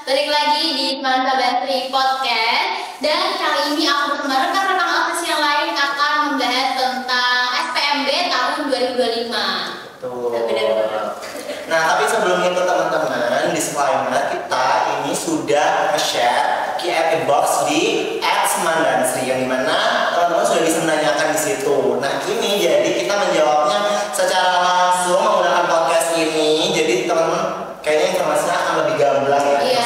Balik lagi di Manta Battery Podcast. Dan kali ini aku bersama rekan-rekan artis yang lain akan membahas tentang SPMB tahun 2025. Tuh. Nah, tapi sebelum itu teman-teman, disclaimer, kita ini sudah nge-share Q&A box di @semandansri yang dimana teman-teman sudah bisa menanyakan di situ. Nah, ini jadi kita menjawabnya secara langsung menggunakan podcast ini. Jadi teman-teman kayaknya informasinya akan lebih gamblang ya. Iya,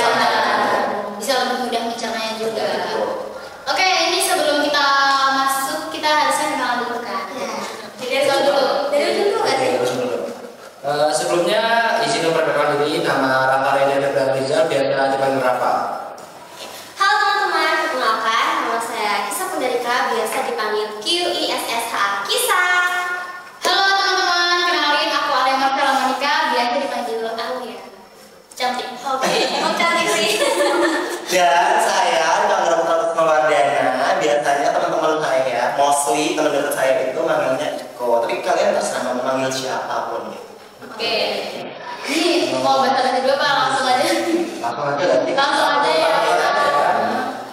bisa lebih mudah mencernanya juga. Oke, ini sebelum kita masuk, kita harusnya kenalan dulu kan? Jadi dari dulu nggak sih? Sebelumnya izin memperkenalkan diri, nama Rafa Reda Rizal, biasa dipanggil Rafa. Halo teman-teman, perkenalkan nama saya Kisah Pundarika, biasa dipanggil QISSH Kisah. Halo teman-teman, kenalin aku Alia Marcella Monica, biasa dipanggil Alia. Cantik. Oke, cantik sih. Dan saya Bang Mawardana, biasanya teman-teman saya, mostly teman dekat saya itu manggilnya Iko. Tapi kalian terserah mau manggil siapapun gitu. Oke. Ini mau basa-basi dulu apa langsung aja? Langsung aja nanti. Langsung aja ya.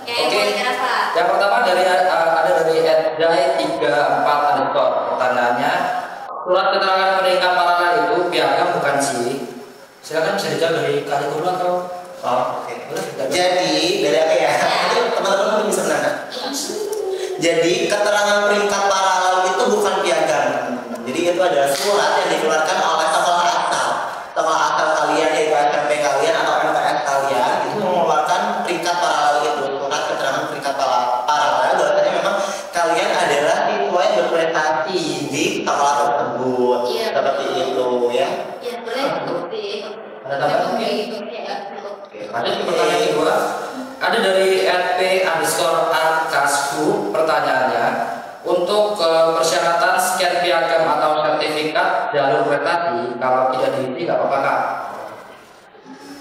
Oke, kenapa? Yang pertama ada dari @dai34 underscore. Pertanyaannya, surat keterangan peringkat paralel itu piagam bukan sih? Silakan bisa dijawab dari kali guru atau Oke. Jadi dari apa ya? Itu teman-teman bisa menangkap. Jadi keterangan peringkat paralel itu bukan piagam. Jadi itu adalah surat yang dikeluarkan oleh tokoh akal kalian, yaitu SMP kalian atau MTS kalian, itu mengeluarkan peringkat paralel itu, surat keterangan peringkat paralel. Bahwasanya memang kalian adalah siswa yang berprestasi di sekolah tersebut. Iya. Seperti itu ya. Ya boleh seperti. ada tambahan mungkin? Lanjut ke pertanyaan kedua. Ada dari @p_arkasku. Pertanyaannya, untuk persyaratan scan piagam atau sertifikat jalur prestasi, kalau tidak diisi nggak apa-apa kak?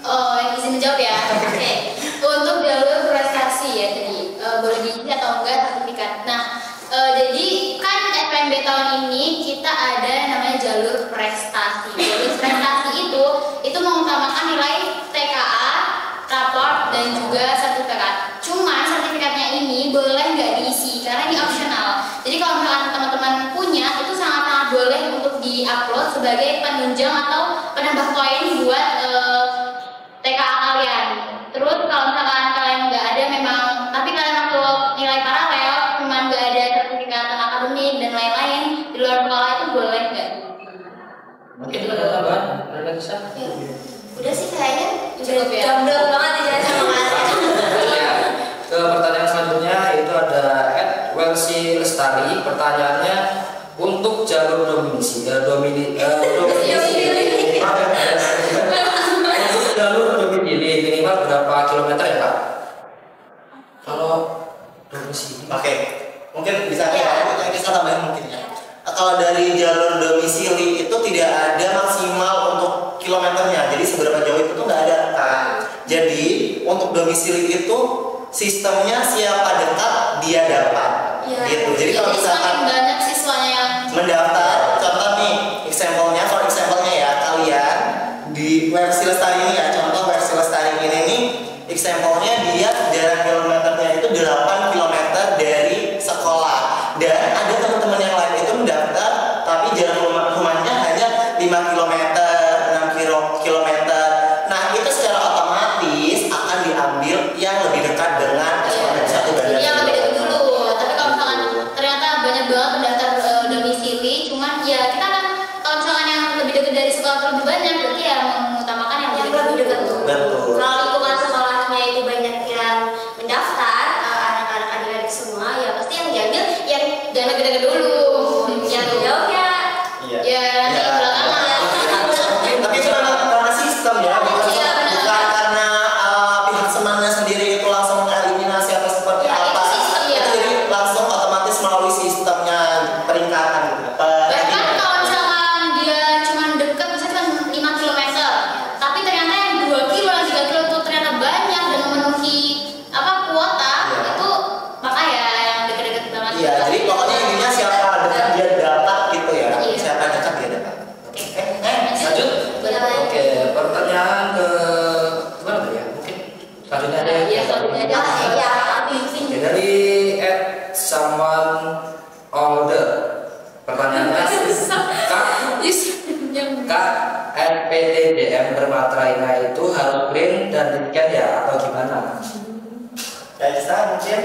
Oh, izin menjawab ya. Oke. Untuk jalur prestasi ya tadi, boleh diisi atau enggak sertifikat. Nah, jadi kan SPMB tahun ini kita ada namanya jalur prestasi. Jalur prestasi itu mengutamakan nilai TKA, raport dan juga sertifikat. Cuman sertifikatnya ini boleh nggak diisi karena ini optional. Jadi kalau misalkan teman-teman punya itu sangat-sangat boleh untuk diupload sebagai penunjang atau penambah poin buat TKA kalian. Terus kalau misalkan kalian nggak ada memang, tapi kalian masuk nilai paralel, cuman nggak ada sertifikat akademik dan lain-lain di luar sekolah itu boleh nggak? Mungkin ada tambahan, ada kisah? Udah sih kayaknya Cukup ya? jomblo banget dijelasin sama Alia. Ke pertanyaan selanjutnya itu ada @welsi Lestari. Pertanyaannya, untuk jalur domisili untuk jalur domisili minimal berapa kilometer ya Pak? Kalau domisili. Oke, mungkin bisa kita tambahin mungkin ya. Kalau dari jalur domisili itu tidak ada maksimal untuk kilometernya, jadi seberapa jauh itu tuh nggak ada kan. Jadi untuk domisili itu sistemnya siapa dekat dia dapat, gitu. Jadi kalau misalkan semakin banyak siswanya yang mendaftar, contoh nih, for example-nya ya, kalian di versi lestari ini ya, contoh versi lestari ini nih, example-nya dia jarak kilometernya itu 8 km dari sekolah. Dan ada teman-teman yang lain itu mendaftar, tapi jarak rumahnya hanya 5 km, 6 km. Nah, itu secara otomatis akan diambil yang lebih dekat dengan satu badan. yang lebih dekat dulu. Tapi kalau misalkan ternyata banyak banget pendaftar domisili, cuman ya kita kan kalau misalkan yang lebih dekat dari sekolah lebih banyak, berarti ya mengutamakan yang Yang lebih lebih dekat dekat dulu. Betul. Kalau lingkungan sekolahnya itu banyak yang mendaftar, anak-anak adik-adik semua, ya pasti yang diambil yang Jangan deket-deket dulu. yang jauh ya. Iya. Ya, nanti di belakangan. Tapi itu memang karena sistem ya, bukan Iya, benar. karena pihak semannya sendiri itu langsung mengeliminasi atau seperti Ya, apa. itu sistem, ya. Itu jadi langsung otomatis melalui sistemnya peringkatan gitu. Bahkan kalau misalkan dia cuma dekat, misalnya cuma 5 km, tapi ternyata yang 2 kilo, yang 3 kilo itu ternyata banyak dan memenuhi kuota, Iya. itu maka ya yang deket-deket banget. Iya, jadi pokoknya intinya siapa dekat dia dapat gitu ya. Iya. Siapa dekat dia dapat. Lanjut. Boleh. Oke, pertanyaan ke gimana tadi ya? Mungkin ada Ya, bimbing. Dari someone older. Pertanyaannya Kak NPTDM bermaterai itu harus print dan demikian ya atau gimana? Kayak bisa mungkin.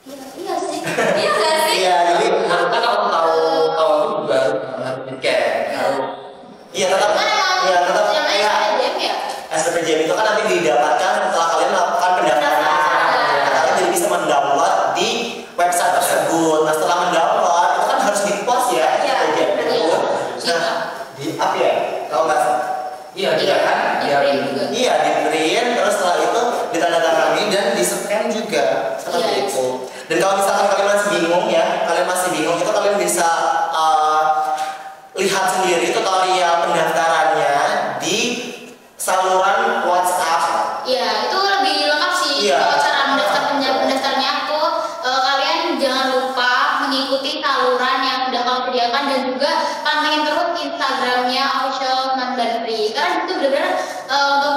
Iya sih. Iya nggak sih? Iya, jadi Harusnya kalau tahu juga harus dicek. iya tetap kayak SPPJM itu kan nanti didapatkan setelah kalian melakukan pendaftaran. Nah, kalian jadi bisa mendownload di website tersebut. Nah, setelah mendownload itu kan harus di-post ya SPPJM itu. Nah, di up ya, kalau nggak salah. Iya, dia kan dia Iya, di print terus setelah itu ditandatangani dan di scan juga seperti itu. Dan kalau misalkan kalian masih bingung ya, itu kalian bisa lihat sendiri tutorial pendaftarannya di saluran WhatsApp. Iya, itu lebih lengkap sih. Iya. Kalau cara pendaftarnya tuh kalian jangan lupa mengikuti saluran yang sudah kamu sediakan dan juga pantengin terus Instagramnya official Mandantri. Karena itu benar-benar untuk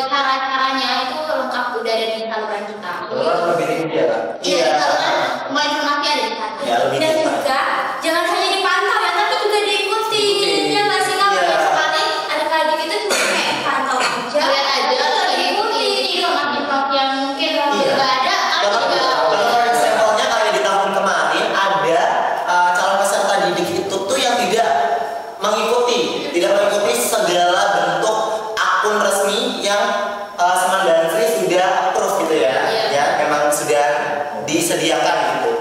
cara-caranya itu lengkap udah ada di saluran kita. Orang lebih tinggi ya. Iya, saluran semua informasi ada di sana. Ya, lebih Dan cepat. juga jangan hanya dipantau ya, tapi juga diikuti. Ya nggak sih kamu? Iya. Sekali ada kayak gitu cuma kayak pantau aja. Lihat aja Tapi nggak diikuti informasi yang mungkin Iya. nggak ada, kalian juga Kalau for example-nya kayak di tahun kemarin ada calon peserta didik itu tuh yang tidak mengikuti segala bentuk akun resmi yang Semandantri sudah approve gitu ya. Iya. Ya, memang sudah disediakan gitu.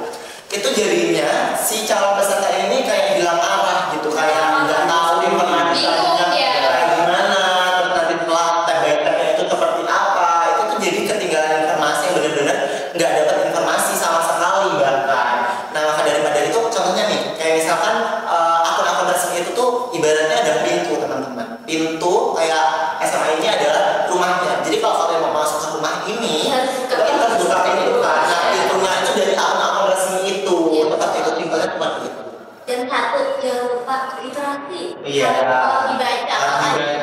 Itu jadinya si calon peserta ini kayak hilang arah gitu, kayak nggak tahu informasinya Bingung, ya. kayak gimana, terus nanti telah tab-tabnya itu seperti apa, itu tuh jadi ketinggalan informasi yang benar-benar nggak dapat informasi sama sekali bahkan. Nah, maka daripada itu contohnya nih, kayak misalkan akun-akun resmi itu tuh ibaratnya ada pintu teman-teman. Pintu kayak SMA ini adalah rumahnya. Jadi kalau kalian mau masuk ke rumah ini, kalian harus buka pintu kan. Nah, pintunya itu dari akun-akun resmi itu. Tetap itu tinggalnya cuma gitu. Dan satu jangan lupa literasi. Iya. Kalau dibaca.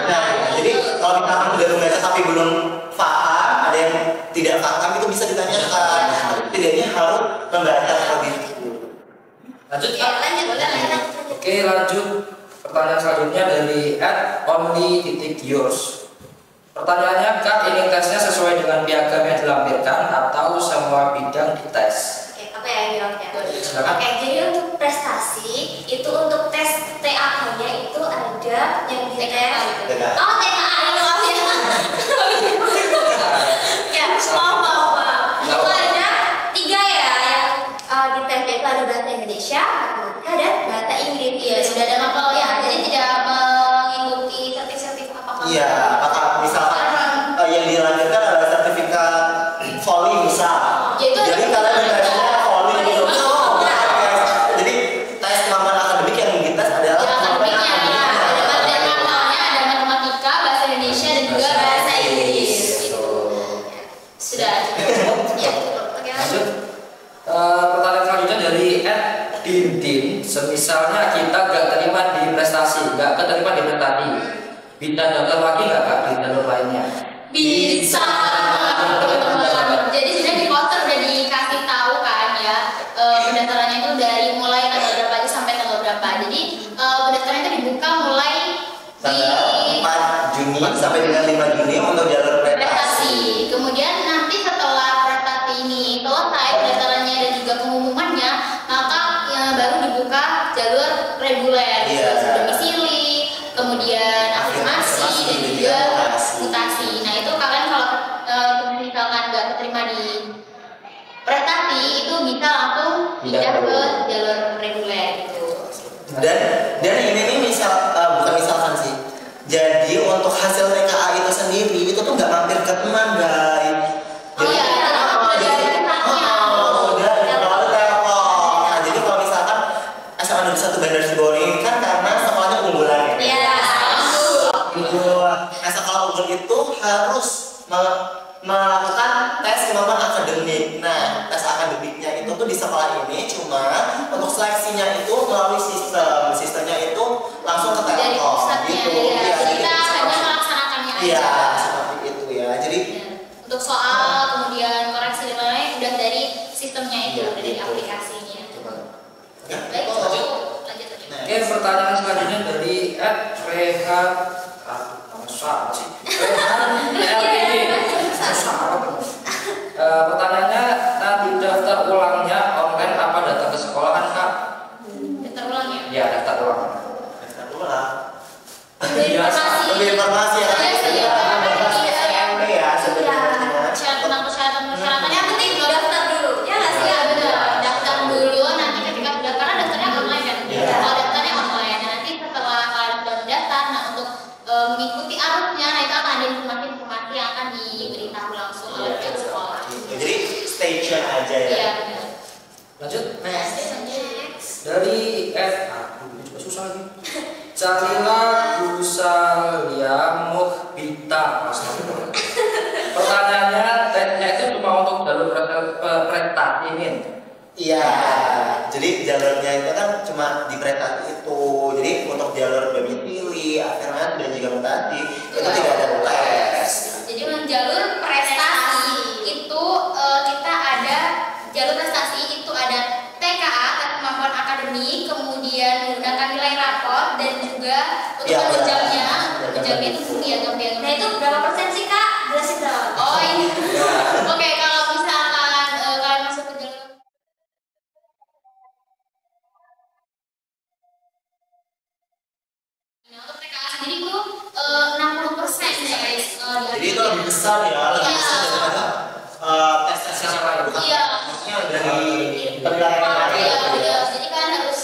Nah, jadi kalau misalkan sudah membaca tapi belum paham, ada yang tidak paham itu bisa ditanyakan. Tapi setidaknya harus membaca terlebih dahulu. Lanjut Ya, Kak. lanjut. Oke, lanjut. Pertanyaan selanjutnya dari @only_yours. Pertanyaannya, Kak, ini tesnya sesuai dengan piagam yang dilampirkan atau semua bidang dites? Oke, apa ya yang jawabnya? Silakan. Oke, jadi untuk prestasi itu untuk tes TAK-nya itu ada yang di tes. TKA. Oh, TKA ya, maaf ya. Ya, maaf. Itu ada 3 ya yang di tes itu ada bahasa Indonesia, matematika dan bahasa Inggris. iya sudah ada mapel ya, jadi tidak mengikuti sertif-sertif apa-apa. Iya, apakah misalkan yang dilanjutkan adalah sertifikat volley misal. Ya, itu Jadi ada kalian beberapa. ditesnya volley gitu. Oh, bukan, guys. Jadi tes kemampuan akademik yang dites adalah Ya, kemampuan akademiknya akademiknya. ada materi mapelnya, ada matematika, bahasa Indonesia dan juga bahasa Inggris. Gitu. Sudah cukup. Ya, cukup. Oke, lanjut. Lanjut. Pertanyaan selanjutnya dari @dindin. Semisalnya kita gak terima di prestasi, gak keterima di prestasi, bisa daftar lagi nggak Kak di jalur lainnya? Bisa teman-teman. Jadi sudah di poster udah dikasih tahu kan ya, pendaftarannya itu dari mulai tanggal berapa aja sampai tanggal berapa. Jadi pendaftarannya itu dibuka mulai di Tanggal 4 Juni sampai dengan 5 Juni untuk jalur prestasi. prestasi. Kemudian nanti setelah prestasi ini selesai pendaftarannya dan juga pengumumannya, maka baru dibuka jalur reguler, Iya. domisili, kemudian afirmasi dan juga mutasi. Nah itu kalian kalau misalkan nggak keterima di prestasi itu bisa langsung pindah ke jalur reguler gitu. Dan ini nih bukan misalkan sih. Jadi untuk hasil TKA itu sendiri itu tuh nggak mampir ke teman guys. Oh iya, udah ada tempatnya. Udah melalui Telkom. Nah, jadi kalau misalkan SMA Negeri 1 Bandar Cirebon ini kan karena sekolahnya unggulan ya. Iya. Nah, sekolah unggul itu harus melakukan tes kemampuan akademik. Nah, tes akademiknya itu tuh di sekolah ini cuma untuk seleksinya itu melalui sistemnya itu langsung ke Dari Telkom pusatnya gitu. ya. Iya, Jadi kita jadi hanya melaksanakannya aja. iya, seperti itu ya. Jadi Untuk soal itu Iya, dari itu. aplikasinya. Ya, Baik, oh, lanjut. Oke, pertanyaan selanjutnya dari Rehan. Susah sih. Rehan susah apa? Pertanyaannya, nanti daftar ulangnya online apa datang ke sekolahan kak? Daftar ulang ya. Ya, daftar ulang. daftar ulang. Biasa. Lebih informasi ya. Iya, sih, ya. SMP ya sebenarnya. Persyaratan-persyaratannya yang penting Daftar dulu, ya nggak sih? iya benar. Daftar dulu nanti ketika sudah karena daftarnya online kan. Iya. Kalau daftarnya online, nah, nanti setelah kalian sudah mendaftar, nah untuk mengikuti arusnya, nah itu akan ada informasi-informasi yang akan diberitahu langsung oleh pihak sekolah. Jadi stay tune aja ya. Iya benar. Lanjut. Next. Dari ini juga susah lagi. Calila Gusalia Muhbita. Pertanyaannya, tesnya itu cuma untuk jalur prestasi ini. Iya, jadi jalurnya itu kan cuma di kereta itu. Jadi untuk jalur domisili, afirmatif dan juga mutasi itu tidak ada UTS. Jadi untuk jalur prestasi itu kita ada jalur prestasi itu ada TKA, kemampuan akademik, kemudian menggunakan nilai rapor dan juga untuk Ya, penunjangnya itu piagam. Nah itu berapa persen sih kak? Jelasin dong. Oh ini. Oke, kalau misalkan kalian masuk ke jalur nah, untuk TKA sendiri itu 60% ya guys. Jadi itu lebih besar ya, lebih Iya. besar daripada tes-tes yang lain. Bukan Iya. maksudnya dari penilaian yang lain. Iya, benar. Jadi kan harus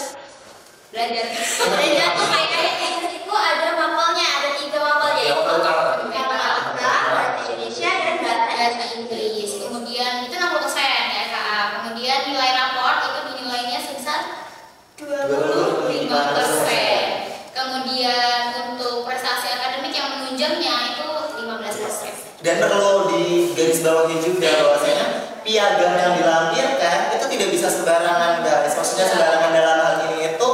belajar. Jadi aku kayak itu ada mapelnya, ada 3 mapel Ya, yaitu utama tadi. bahasa Indonesia dan Bahasa Inggris. Kemudian itu 60% ya KA. Kemudian nilai raport itu dinilainya sebesar 25%. Kemudian untuk prestasi akademik yang menunjangnya itu 15%. Dan perlu digarisbawahi juga bahwasanya piagam yang dilampirkan itu tidak bisa sembarangan guys. Maksudnya sembarangan dalam hal ini itu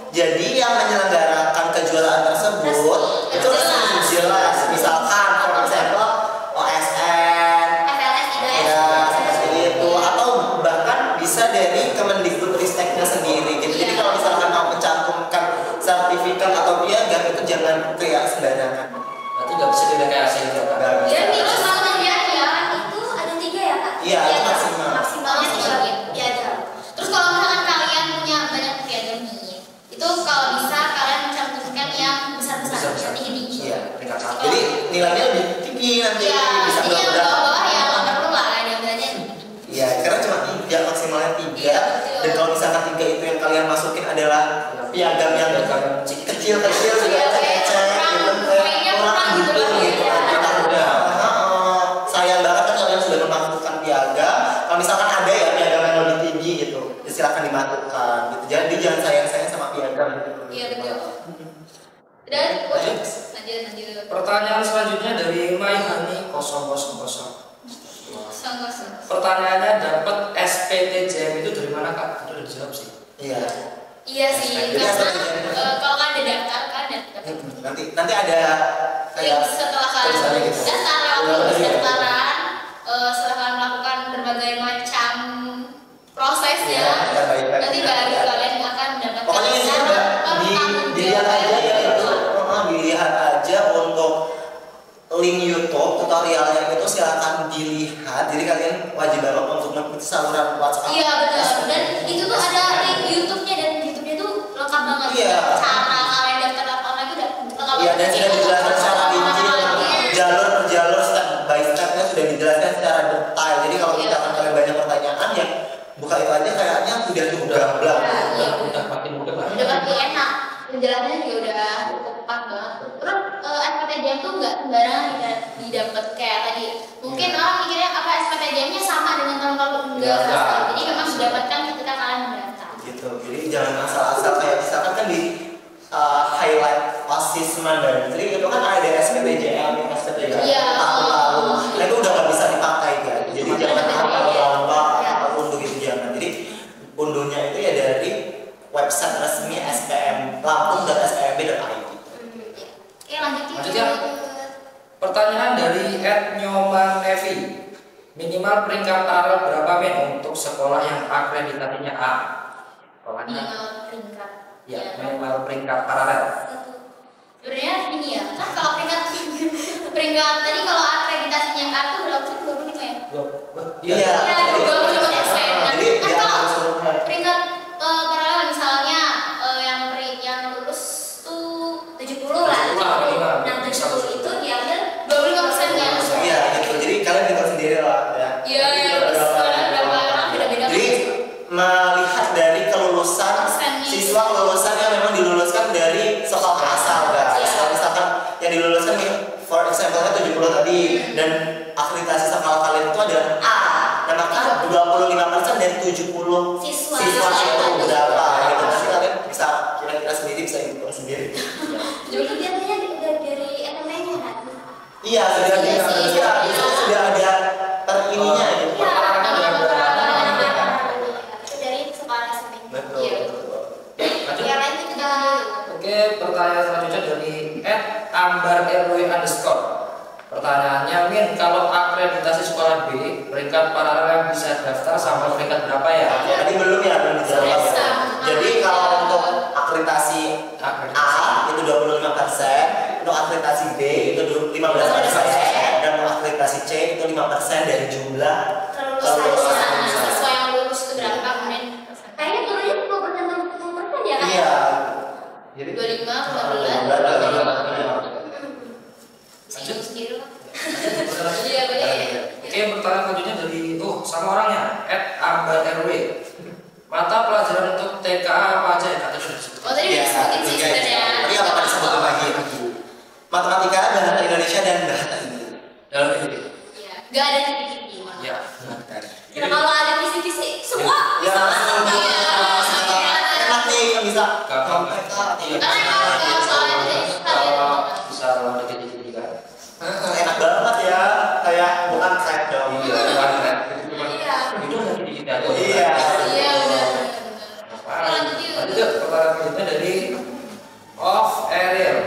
jadi yang menyelenggarakan kejuaraan tersebut itu harus jelas. Misalkan for example OSN FLS juga ya. ya seperti itu atau bahkan bisa dari Kemendikbudristeknya sendiri gitu. Jadi kalau misalkan mau mencantumkan sertifikat atau piagam itu jangan kayak sembarangan. Berarti nggak bisa direkayasa gitu kan? Dan terus kalau pendidikannya itu ada 3 ya kak? Iya, itu maksimal. Maksimalnya 3 piagam. Terus kalau misalkan kalian punya banyak piagam nih, itu kalau bisa kalian mencantumkan yang besar-besar, Besar-besar. yang tinggi-tinggi. Iya, tingkat satu. Jadi nilainya lebih tinggi nanti Iya, bisa jadi yang berapa? bawah ya nggak perlu lah, yang belajar. Iya, karena cuma 3 maksimalnya 3. Iya, betul. Dan kalau misalkan 3 itu yang kalian masukin adalah piagam yang kecil-kecil juga Iya, ecek-ecek kurang- gitu, kayaknya kurang gitu gitu, lah, gitu. ya. Kita udah sayang banget kan kalian sudah memasukkan piagam. Kalau misalkan ada ya piagam yang lebih tinggi gitu, ya silakan dimasukkan gitu. Jadi jangan sayang-sayang sama piagam gitu. Iya betul. Dan Lanjut. lanjut. Pertanyaan selanjutnya dari Maihani 000. Sanggup. Pertanyaannya, dapat SPTJM itu dari mana kak? Itu udah dijawab sih. Iya. Iya sih, Jadi karena apa- kalau kan ada daftar kan ada Nanti ada yang kayak setelah tulisannya kalian gitu. daftar lewat pendaftaran, setelah kalian melakukan berbagai macam prosesnya, Iya, baik-baik. nanti baru kalian akan mendapatkan Pokoknya intinya mbak, dilihat aja ya itu, dilihat aja untuk link YouTube tutorialnya itu silakan dilihat. Jadi kalian wajib banget untuk mengikuti saluran WhatsApp. Iya betul. Dan itu tuh ada link YouTube-nya dan YouTube-nya tuh lengkap banget. Iya. Cara kalian daftar online itu udah lengkap Iya, banget. dan sudah dijelaskan secara rinci jalur per jalur step by stepnya sudah dijelaskan secara detail. Jadi kalau Iya. misalkan kalian banyak pertanyaan ya buka itu aja kayaknya udah cukup gamblang. Iya. Udah makin mudah lah. Udah pasti enak. Penjelasannya juga udah cukup pas banget. Terus SPTJM tuh nggak sembarangan didapat kayak tadi. Mungkin orang mikirnya apa SPTJM-nya sama dengan tahun-tahun enggak. Enggak. Jadi memang didapatkan ketika kalian mendaftar. Gitu. Jadi jangan asal-asal kayak misalkan kan di highlight OSIS Mandiri itu kan ada SPTJM, SPTJM Iya. tahun lalu. Nah itu udah nggak bisa dipakai kan. Jadi jangan apa bangga Iya. unduh itu jangan. Jadi unduhnya itu ya dari website resmi SPM lampung.spmb.id. Oke lanjut Lanjut ya. Pertanyaan dari Nyoman Nevi. Minimal peringkat paralel berapa Min untuk sekolah yang akreditasinya A? Sekolahnya Minimal peringkat. ya, minimal peringkat paralel. Sebenarnya ini ya, kan kalau peringkat tadi kalau akreditasinya A itu berapa sih? 25 ya? Iya. Ya, 25%. Nah, Jadi kan dia kalau harus seluruhnya. peringkat paralel misalnya yang lulus tuh 70 lah. 70. Nah, 70 itu diambil 25%-nya. Iya gitu. Jadi kalian tinggal sendiri lah ya. Iya, berapa orang beda-beda. Jadi melihat dari kelulusan siswa kelulusan yang memang diluluskan dari sekolah asal guys. Kalau misalkan yang diluluskan nih, for example-nya 70 tadi dan akreditasi sekolah kalian itu adalah A. Nah maka 25% dari 70 Siswa. itu berapa gitu. Nanti kalian bisa kira-kira sendiri, bisa hitung sendiri. itu biasanya dari NME-nya kan? Iya, sudah Iya sih, sudah iya. sudah ada terininya gitu. Itu dari sekolah SMP. Betul. Iya. Lanjut. Yang lain itu jangan dulu. Oke, pertanyaan selanjutnya dari @ambar_rw_. Pertanyaannya, Min, kalau akreditasi sekolah B, peringkat paralel yang bisa daftar sampai peringkat berapa ya? Tadi belum ya, belum dijawab ya. Sama. Jadi kalau untuk akreditasi A itu 25%, untuk akreditasi B itu 15%, dan untuk akreditasi C itu 5% dari jumlah kelulusan. Siswa yang lulus itu berapa kemudian? Kayaknya turunnya 50% ya kan? Iya. Jadi 25, 15. Singgung sendiri lah. Iya, benar ya. Oke, pertanyaan selanjutnya dari sama orangnya @ambar_rw. Mata pelajaran untuk TKA apa aja ya? Kata sudah disebut. Oh, tadi udah disebutin sih sebenarnya. Tadi apa disebutin lagi? Matematika, bahasa Indonesia dan bahasa Inggris. Dalam ini. Iya, nggak ada titik-titik. Ya. Nah, kalau ada kisi-kisi semua Ya, langsung Iya. enak nih kan bisa. Gampang. Iya. Karena kalau soalnya tadi Kalau bisa lawan dikit-dikit kan. Enak banget ya, kayak bukan type dong. Iya, bukan kan. Iya. Itu udah dikit aja. Iya. Iya, benar. Lanjut yuk, pertanyaan selanjutnya dari of Ariel.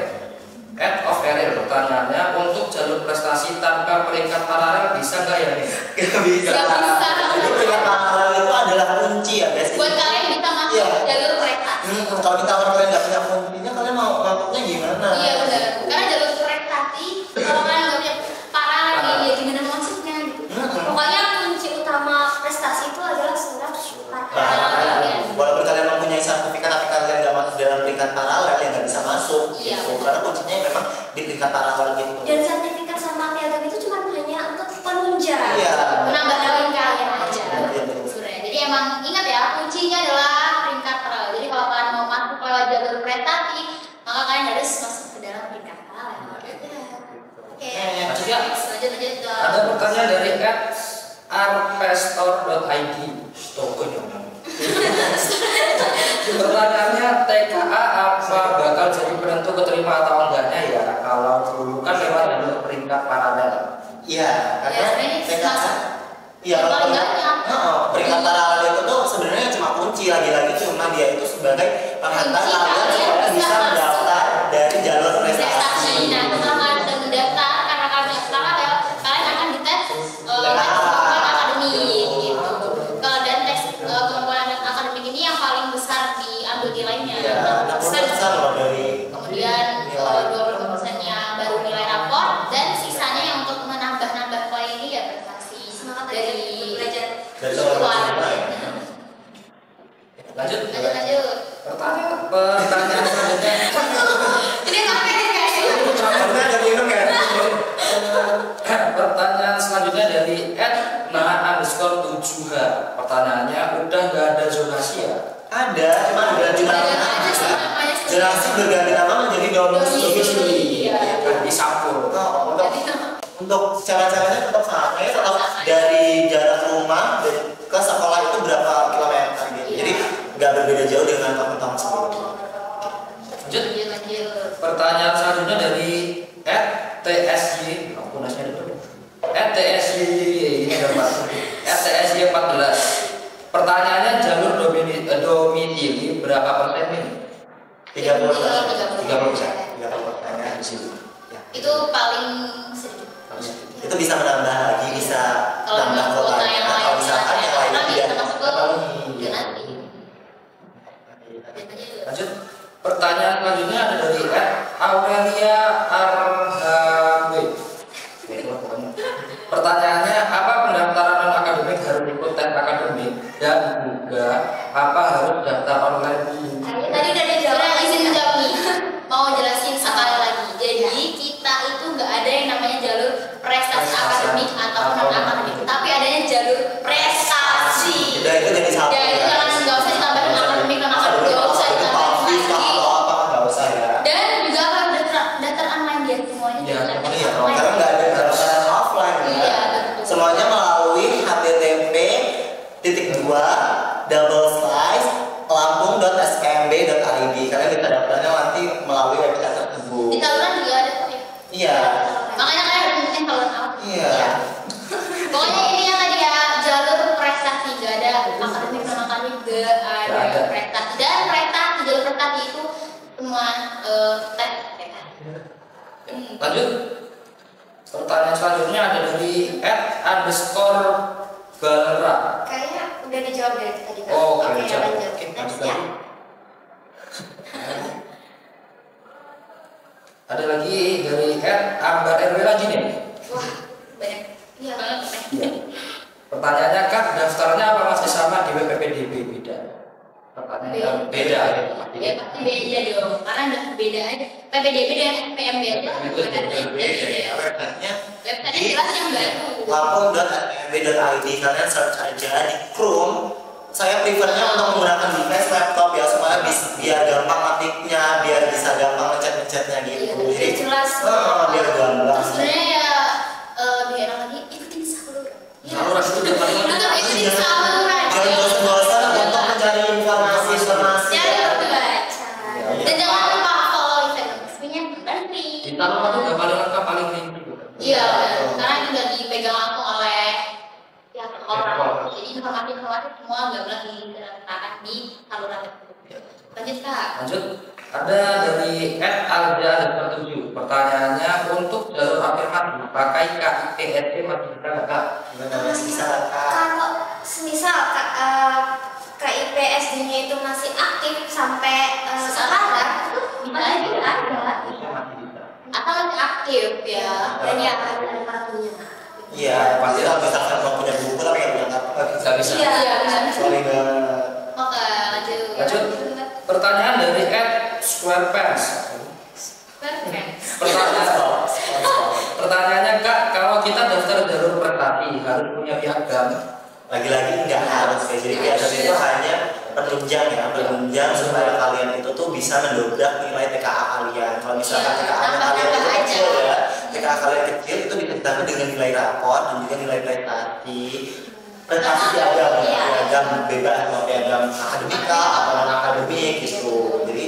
Of Ariel, pertanyaannya, untuk jalur prestasi tanpa peringkat paralel bisa nggak ya nih? Gak bisa. Gak bisa. Jadi peringkat paralel itu adalah kunci ya guys. Buat kalian yang bisa masuk Iya. jalur prestasi. Kalau kita kalian nggak punya kuncinya, kalian mau masuknya gimana? Iya benar. Karena jalur prestasi kalau kalian nggak punya paralel ya gimana masuknya gitu. Pokoknya kunci utama prestasi itu adalah surat Nah, walaupun kalian mempunyai sertifikat tapi kalian nggak masuk dalam peringkat paralel, ya nggak bisa masuk. Iya. Gitu. Karena kuncinya memang di peringkat paralel gitu. Dan sertifikat sama piagam itu cuma hanya untuk penunjang. Iya. Menambah kalian kalian aja. Iya, betul. Sebenarnya. Jadi emang ingat ya kuncinya adalah peringkat paralel. Jadi kalau kalian mau masuk ke jalur prestasi, maka kalian harus masuk ke dalam peringkat paralel. Oke. Lanjut ya. Lanjut. Ada pertanyaan dari @arpestor.id. Toko nih orang. Pertanyaannya, TKA apa bakal jadi penentu keterima atau enggaknya ya? Kalau dulu kan lewat jalur peringkat paralel. Iya, karena Ya, sebenarnya TKA. masuk. Iya, Yang kalau paling banyak. peringkat paralel itu tuh sebenarnya cuma kunci, lagi-lagi cuma dia itu sebagai penghantar Kunci kalian kalian supaya bisa bisa masuk mendaftar dari jalur prestasi. Prestasi. Nah, setelah kalian sudah mendaftar, karena kalian mendaftar ya, kalian akan dites kemampuan akademik gitu. Kalau dan tes kemampuan akademik ini yang paling besar diambil nilainya. Iya, 60% loh dari Kemudian 25%-nya baru nilai rapor dan sisanya yang untuk menambah-nambah poin ini ya prestasi Semangat dari belajar. dari luar. Lanjut. Lanjut. Pertanyaan selanjutnya. Ini sampai nih guys. Karena ada minum ya. Pertanyaan selanjutnya dari @na_7h. Pertanyaannya, udah nggak ada zonasi ya? Ada, cuma berganti nama. Zonasi berganti nama menjadi domisili. Iya. Disampul. Untuk cara-caranya tetap sama, ya tetap dari jarak rumah ke sekolah itu berapa kilometer gitu. Jadi nggak berbeda jauh dengan tahun-tahun sebelumnya. Lanjut. Pertanyaan selanjutnya dari @tsy. Aku nasinya dulu. @tsy ini ada Pak. @tsy 14. Pertanyaannya, jalur domisili berapa persen ini? 30%. 30%. 30% ya di sini. Ya. Itu paling sedikit. Jadi itu bisa menambah lagi, bisa Kalau nambah memang kuota yang kuotanya. Kalau misalkan yang lain nanti tidak kita masuk ke terpenuhi. nanti. Lanjut. Pertanyaan selanjutnya ada dari Aurelia Arhabe. Pertanyaannya, apa pendaftaran non akademik harus ikut tes akademik dan juga apa harus daftar online dulu? Tadi udah dijawab. Sekarang izin menjawab nih. Mau jelasin sekali lagi. Jadi kita itu nggak ada yang namanya jalur prestasi akademik ataupun non akademik, tapi adanya jalur prestasi. Udah itu jadi satu. Jadi jangan nggak usah ditambahin akademik non akademik, nggak usah ditambahin lagi. atau apa nggak usah ya. Dan juga apa daftar online dia semuanya. Iya, daftar Iya, online. karena nggak ada pendaftaran offline ya. Iya, betul. Semuanya melalui http://lampung.skmb.id. Kalian bisa daftarnya nanti melalui website tersebut. Di taluran juga ada kok ya. Iya. Makanya kalian harus ngikutin taluran apa. Iya. Pokoknya intinya tadi ya jalur prestasi, gak ada akademik non akademik, gak ada prestasi. Dan prestasi, jalur prestasi itu semua tes ya kan. Lanjut. Pertanyaan selanjutnya ada dari @_balra. Kayaknya udah dijawab dari tadi kan. Oh, Oke, dijawab. lanjut. Oke, Next lanjut ya. lagi. Ada lagi dari @ambar_rw lagi nih. Wah, banyak. Iya banget. Iya. Pertanyaannya, Kak, daftarnya apa masih sama di WPPDB? Beda. Pertanyaannya beda. Ya pasti beda dong, karena udah beda aja. PPDB dan PMB aja. Itu beda ya websitenya. Website jelas yang baru. lampung.skmb.id. Kalian search aja di Chrome. Saya prefernya untuk menggunakan device laptop ya supaya biar gampang ngetiknya, biar bisa gampang ngechat-ngechatnya gitu. Iya, Jadi jelas. biar gampang. Terus sebenarnya ya lebih enak lagi ikutin saluran. Saluran itu udah paling Betul, ikutin saluran. Jangan bosan-bosan untuk mencari informasi. Jangan membaca. Iya. Dan jangan lupa follow Instagram resminya Menteri. di taruhan itu udah paling lengkap, paling rinci. Iya, karena itu udah dipegang langsung oleh pihak orang. Jadi informasi-informasi semua nggak boleh disertakan di saluran tersebut. Lanjut Kak. Lanjut. Ada dari @alja_7. Pertanyaannya, untuk jalur afirmatif pakai KIPSD masih bisa nggak, Kak? Gimana Mas bisa Kak? Kalau semisal KIPSD-nya itu masih aktif sampai sekarang, itu Bisa aja ada. Masih bisa. Atau masih aktif ya. dan ya ada kartunya. Iya, pasti kalau misalkan kamu punya buku tapi nggak punya kartu nggak bisa. Bisa. Iya, bisa. Sorry banget. Oke, lanjut. Lanjut. Pertanyaan dari @squarepants. Perfect. Pertanyaannya, Kak, kalau kita daftar jalur prestasi harus punya piagam. Lagi-lagi nggak harus kayak jadi piagam itu hanya penunjang ya, penunjang supaya kalian itu tuh bisa mendobrak nilai TKA kalian. Kalau misalkan Iya, TKA kalian itu nambah-nambah kecil aja. ya, TKA kalian kecil itu bisa ditambah dengan nilai rapor dan juga nilai prestasi. Prestasi piagam, Iya. piagam bebas atau piagam akademika atau non akademik gitu. Jadi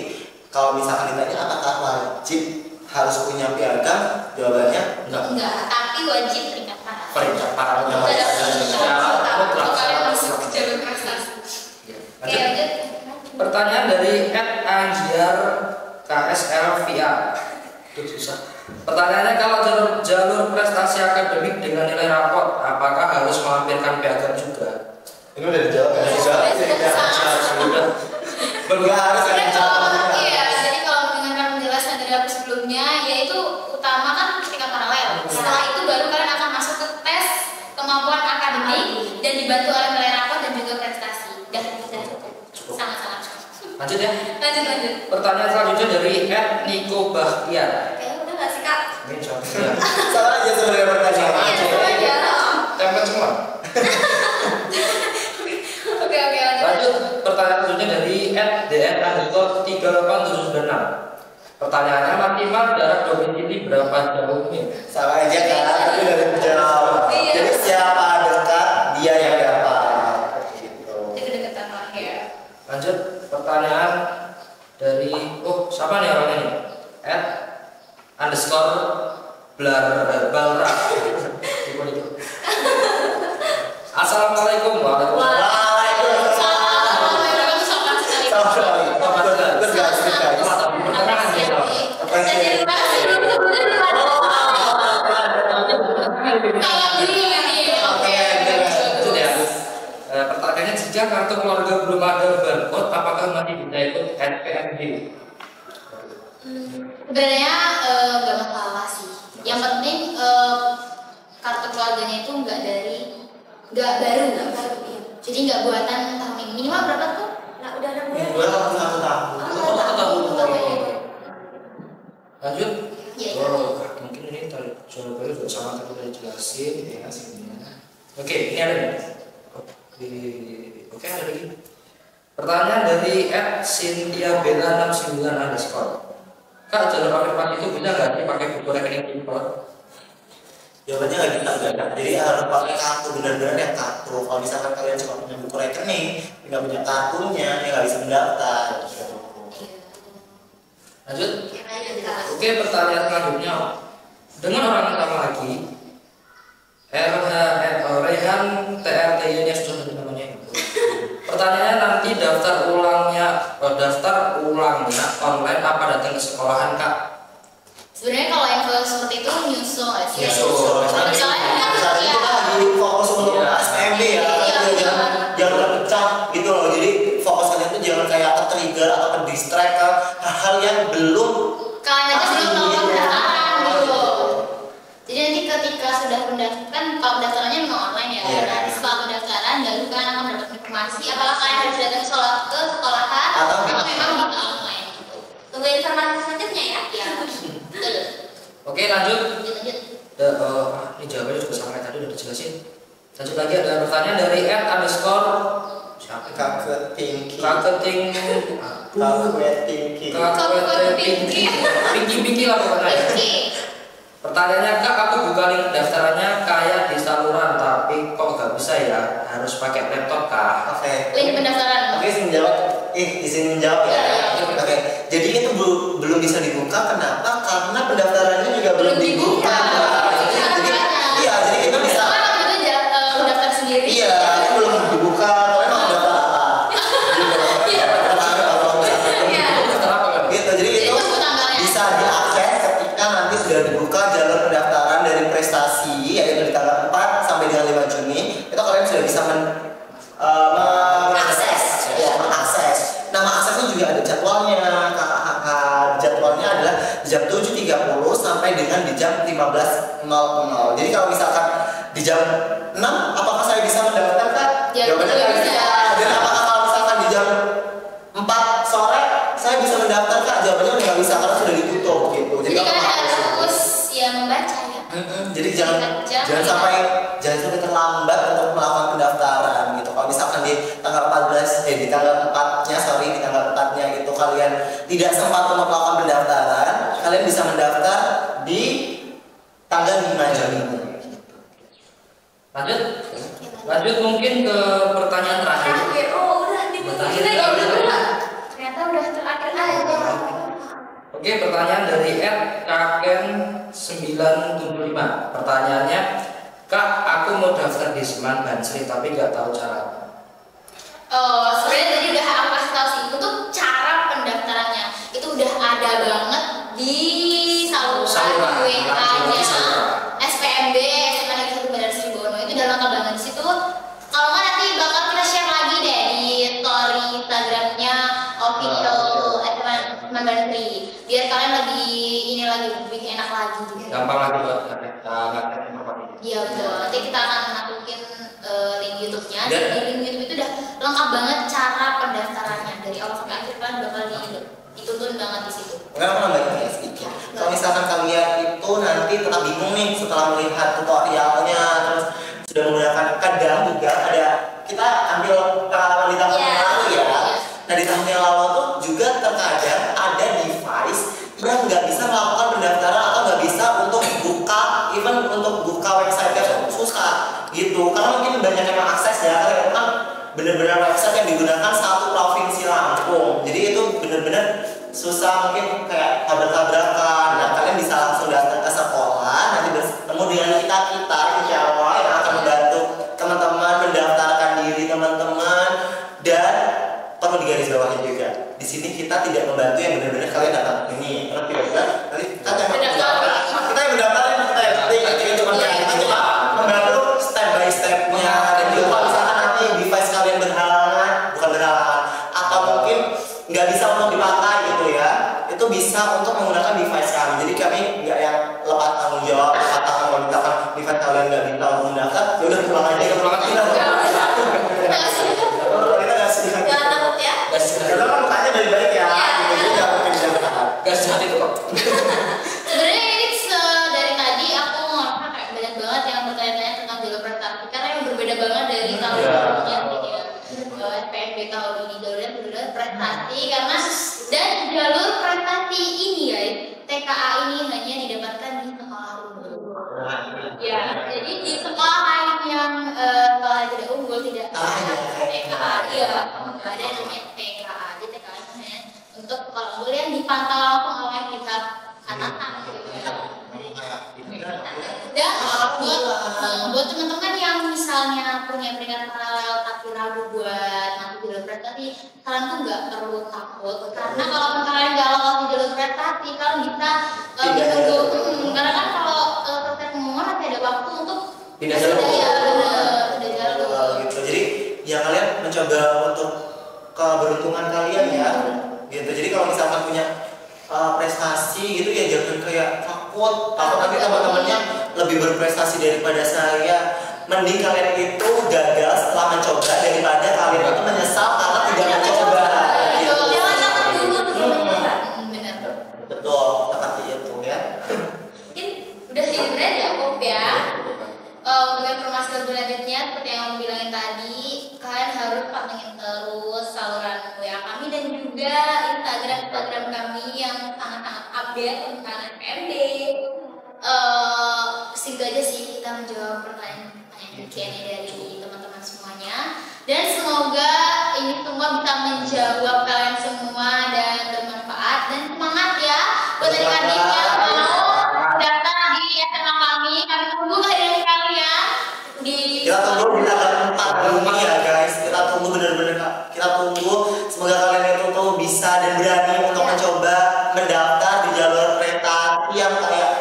kalau misalkan ditanya apakah wajib harus punya piagam, jawabannya enggak. Enggak, tapi wajib terikat tangan. Peringkat para Ada kalau kalian masuk ke jalur prestasi. Oke, Lanjut. lanjut. Pertanyaan dari @anjiar KSLVA. Itu susah. Pertanyaannya, kalau jalur prestasi akademik dengan nilai raport, apakah harus melampirkan piagam juga? Ini udah dijawab ya? Sudah. Enggak harus ada Sebenarnya kalau catatan. iya, jadi kalau mendengarkan penjelasan dari aku sebelumnya, yaitu utama kan ketika paralel. Setelah itu baru kalian akan masuk ke tes kemampuan akademik dan dibantu oleh nilai rapor dan juga prestasi. Dan sangat-sangat cukup. Lanjut ya. Lanjut. Pertanyaan selanjutnya dari @Niko Bahtiar. Kayaknya udah nggak sih Kak? Ini jawabnya. Sama aja sebenarnya pertanyaan. Iya, sama aja. Tempat semua. Oke, lanjut. Lanjut. Pertanyaan selanjutnya dari @dn_38796. Pertanyaannya, maksimal jarak domisili berapa jauh nih? Sama aja kan, tapi udah dijawab. Iya. Jadi siapa dekat, dia yang dapat. Gitu. Itu kedekatan lah ya. Lanjut. Pertanyaan dari siapa nih orangnya nih? @_balra. Assalamualaikum warahmatullahi Waalaikumsalam. Sama sekali. Terus nggak cerita. wabarakatuh. Pertengahan ya. Terima kasih. Kalau dulu ini, oke. Lanjut ya. Pertanyaannya, jika kartu keluarga belum ada barcode, apakah masih bisa ikut SPMB? Sebenarnya nggak masalah sih. Yang penting kartu keluarganya itu nggak baru ya. Jadi nggak buatan tahun ini. Minimal berapa tuh? Nah, udah 6 bulan. Dua tahun, 1 tahun. Lanjut. Iya. Mungkin ini jawabannya juga sama tadi udah dijelasin ya sebenarnya. Oke, ini ada nih. Oke, ada lagi. Pertanyaan dari @Cynthia Bella 69_. Kak, jalur afirmasi itu bisa nggak sih pakai buku rekening impor? Jawabannya nggak bisa, enggak. Jadi harus pakai kartu, benar-benar yang kartu. Kalau misalkan kalian cuma punya buku rekening, nggak punya kartunya, ya nggak bisa mendaftar. Lanjut. Oke, pertanyaan selanjutnya. Dengan orang yang sama lagi, Rehan TRTY nya sudah ada namanya. Pertanyaannya, nanti daftar ulangnya online apa datang ke sekolahan, Kak? Sebenarnya kalau info seperti itu nyusul nggak sih? Nyusul. Tapi soalnya kan Saat itu kan lagi fokus untuk SPMB ya, jangan terpecah gitu loh. Jadi fokus kalian itu jangan kayak ke-trigger atau ke-distract ke hal-hal yang belum kalian aja belum tahu pendaftaran gitu. Jadi nanti ketika sudah pendaftaran, kalau pendaftarannya memang online ya. Iya. Nanti setelah pendaftaran, baru kalian akan mendapat informasi apakah kalian harus datang ke sekolahan Atau atau memang bisa online. Tunggu informasi selanjutnya ya. Iya. Betul. Oke, lanjut. Lanjut. Ini jawabannya juga sama kayak tadi udah dijelasin. Lanjut lagi, ada pertanyaan dari siapa? Kakak Pinky. Pinky lah pokoknya. Oke. Pertanyaannya, Kak, aku buka link pendaftarannya kayak di saluran, tapi kok nggak bisa ya? Harus pakai laptop, Kak? Oke. Link pendaftaran. Oke, izin menjawab ya. Oke. Jadi itu belum bisa dibuka. Kenapa? Karena pendaftarannya juga belum dibuka. Jadi kita bisa. Mendaftar sendiri. Iya, itu belum dibuka. Kalian mau daftar apa? Daftar apa, Kak? Gitu. Jadi itu bisa diakses ketika nanti sudah dibuka jalur pendaftaran dari prestasi, yaitu di tanggal 4 sampai dengan 5 Juni. Itu kalian sudah bisa mengakses. Nama aksesnya juga ada jadwalnya. Jadwalnya adalah jam 7.30 sampai dengan di jam 15.00. Jadi kalau misalkan di jam 6, apakah saya bisa mendaftar, Kak? Jawabannya nggak bisa. Dan apakah kalau misalkan di jam 4 sore saya bisa mendaftar, Kak? Jawabannya nggak bisa karena sudah ditutup gitu. Jadi kan harus ya membaca ya. Jadi jangan sampai terlambat untuk melakukan pendaftaran gitu. Kalau misalkan di tanggal 4-nya itu kalian tidak sempat untuk melakukan pendaftaran, kalian bisa mendaftar di tanggal 5 Juni. Lanjut mungkin ke pertanyaan terakhir. Udah diputusin aja udah. Ternyata udah terakhir aja. Oke, pertanyaan dari @kaken975. Pertanyaannya, Kak, aku mau daftar di Seman Bansri tapi nggak tahu caranya. Sebenarnya tadi udah aku kasih tahu sih untuk cara pendaftarannya itu udah ada banget di saluran WA-nya SPMB SMA Negeri 1 Bandar Sri Bono, itu udah lengkap banget di situ. Kalau nggak nanti bakal kita share lagi deh di story Instagramnya official SMA Bandri biar kalian lebih enak lagi. Gampang lagi buat ngakses informasi. Iya betul. Nanti kita akan masukin link YouTube-nya. Dan di link YouTube itu udah lengkap banget cara pendaftarannya dari awal sampai akhir, kan bakal dituntun banget di situ. Enggak, aku nambahin ya sedikit. Kalau misalkan kalian itu nanti tetap bingung nih setelah melihat tutorialnya, terus sudah menggunakan, kadang juga ada, kita ambil pengalaman di tahun yang lalu ya. Nah di tahun yang lalu tuh juga terkadang ada device yang nggak bisa melakukan pendaftaran atau nggak bisa untuk buka website-nya susah gitu, karena mungkin banyak yang mengakses ya, karena itu kan benar-benar website yang digunakan satu provinsi Lampung, jadi itu benar-benar susah, mungkin kayak tabrak-tabrakan. Nah kalian bisa langsung datang ke sekolah, nanti bertemu dengan kita insya Allah yang akan membantu teman-teman mendaftarkan diri teman-teman. Dan perlu digarisbawahi juga, di sini kita tidak membantu yang benar-benar kalian datang ini, nanti kita yang mendaftarin, kita yang cuma kita cuma Jadi kami nggak yang lepas tanggung jawab, katakan kalau misalkan event kalian nggak bisa untuk mendaftar, ya udah pulang aja. Pulang aja. Kita nggak sih. Jangan takut ya. Karena kan mukanya baik-baik ya. Gitu jadi nggak mungkin didaftar. Gak sehat itu kok. Sebenarnya ini dari tadi aku ngerasa kayak banyak banget yang bertanya-tanya tentang jalur prestasi karena yang berbeda banget dari tahun sebelumnya ya. PNB tahun ini jalurnya berbeda prestasi karena dan jalur prestasi ini ya TKA ini hanya didapatkan di sekolah unggul. Ya, jadi di sekolah lain yang sekolah tidak unggul tidak ada TKA, ya nggak ada namanya TKA. Jadi TKA itu hanya untuk sekolah unggul yang dipantau langsung oleh pihak atasan gitu ya. Dan buat teman-teman yang misalnya punya peringatan paralel tapi ragu buat masuk jalur prestasi, kalian tuh nggak perlu takut karena kalau kalian nggak lolos di jalur prestasi, kalian bisa menunggu. Karena kan kalau proses pengumuman nanti ada waktu untuk Pindah jalur. ya pindah jalur. Gitu. Jadi ya kalian mencoba untuk keberuntungan kalian ya. Gitu. Jadi kalau misalkan punya prestasi gitu ya jangan kayak takut nanti teman-temannya lebih berprestasi daripada saya. Mending kalian itu gagal setelah mencoba daripada kalian itu menyesal karena tidak mencoba. Gitu. Jangan takut dulu sebelum mencoba. Benar. Betul, seperti itu ya. Mungkin udah sebenarnya cukup ya. Untuk informasi lebih lanjutnya seperti yang aku bilangin tadi, kalian harus pantengin terus saluran WA kami dan juga Instagram kami yang sangat-sangat update tentang FMD. Segitu aja sih kita menjawab pertanyaan Q&A dari teman-teman semuanya, dan semoga ini semua bisa menjawab kalian semua dan bermanfaat dan semangat ya buat adik-adik yang mau daftar di SMA kami tunggu kehadiran kalian di Kita tunggu di tanggal 4 Juni ya guys. Kita tunggu bener-bener kita tunggu. Semoga kalian itu tuh bisa dan berani untuk mencoba mendaftar di jalur prestasi yang kayak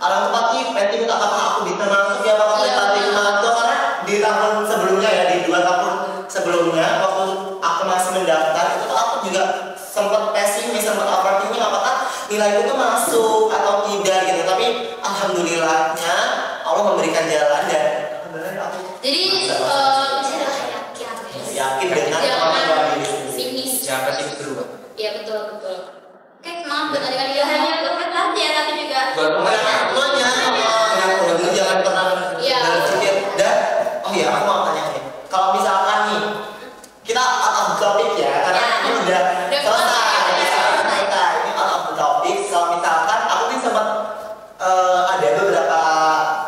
orang tempat penting apakah aku bisa masuk ya apakah prestasi masuk, karena di tahun sebelumnya ya di 2 tahun sebelumnya waktu aku masih mendaftar itu tuh aku juga sempat pesimis, sempat overthinking apakah nilai itu tuh masuk atau tidak gitu, tapi alhamdulillahnya Allah memberikan jalan dan jadi bisa yakin dengan jangan pesimis. Jangan pesimis dulu, Pak. Ya betul. Oke, semangat buat adik-adik Tidak yang hanya untuk prestasi ya, tapi juga Buat semuanya jadi jangan pernah Iya. berpikir. Dan oh iya aku mau tanya nih, kalau misalkan nih kita out of topic ya karena ini udah selesai ini out of the topic. Kalau misalkan aku nih sempat ada beberapa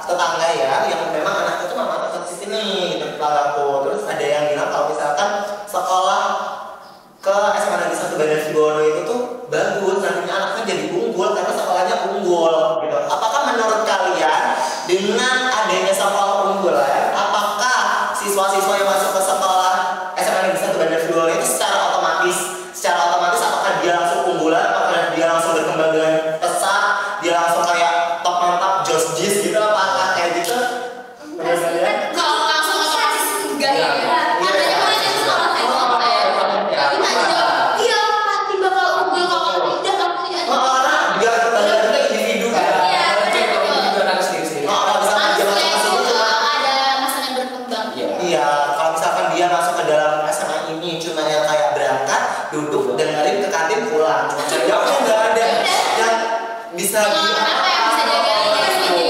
tetangga ya yang memang anaknya tuh memang tetap di sini gitu tetanggaku, terus ada yang bilang kalau misalkan sekolah ke SMA Negeri 1 Bandar Sibono itu tuh bagus, nantinya anaknya jadi unggul karena sekolahnya unggul gitu. Apakah menurut kalian dengan adanya sekolah unggulan, apakah siswa-siswa yang masuk ke sekolah SMA Negeri 1 Bandar Sibono itu secara otomatis apakah dia langsung unggulan, apakah dia langsung berkembang dengan pesat, dia langsung kayak top mantap jos jis gitu, apakah kayak gitu? Menurut kalian? kalau langsung otomatis enggak ya. Katanya mau jadi sekolah kayak tapi tak jawab. Iya, pasti bakal unggul kalau tidak kamu tidak. Karena biar kembali ke individu kan. Iya, betul. juga anak sendiri-sendiri. Kalau misalkan dia masuk ke sini cuma Ada masanya berkembang. Iya. iya, kalau misalkan dia masuk ke dalam SMA ini cuma yang kayak berangkat, duduk, dengerin ke kantin pulang. Ya udah nggak ada yang bisa Apa yang bisa jagain ya sini?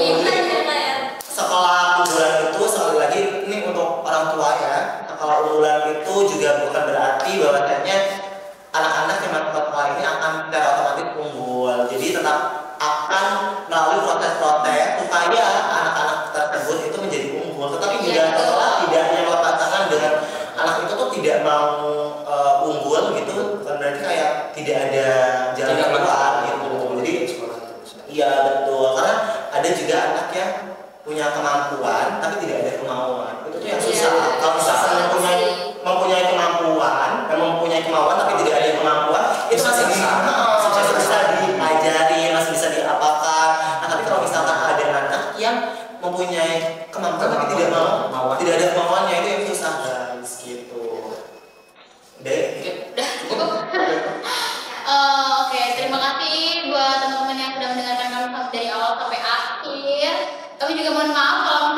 sekolah unggulan itu sekali lagi ini untuk orang tua ya. Kalau unggulan itu juga bukan berarti bahwasanya anak-anak yang masuk ke sekolah ini akan secara otomatis unggul. Jadi tetap akan melalui proses-proses supaya anak-anak tersebut itu menjadi unggul. Tetapi juga sekolah tidak yang melepas tangan dengan anak itu tuh tidak mau unggul gitu, bukan berarti kayak tidak ada jalan Tidak keluar lagi. gitu. Jadi sekolah. iya betul, karena ada juga anak yang punya kemampuan tapi tidak ada kemauan. Itu tuh yang susah. Iya. Kalau misalkan mempunyai kemampuan dan mempunyai kemauan tapi tidak ada kemampuan, itu masih bisa diajari, masih bisa diapakan. Nah, tapi kalau misalkan ada anak yang mempunyai kemampuan tapi tidak mau, tidak ada kemauannya, itu yang susah guys gitu. Deh. Udah cukup. Oke, terima kasih buat teman-teman yang sudah mendengarkan Kami juga mohon maaf kalau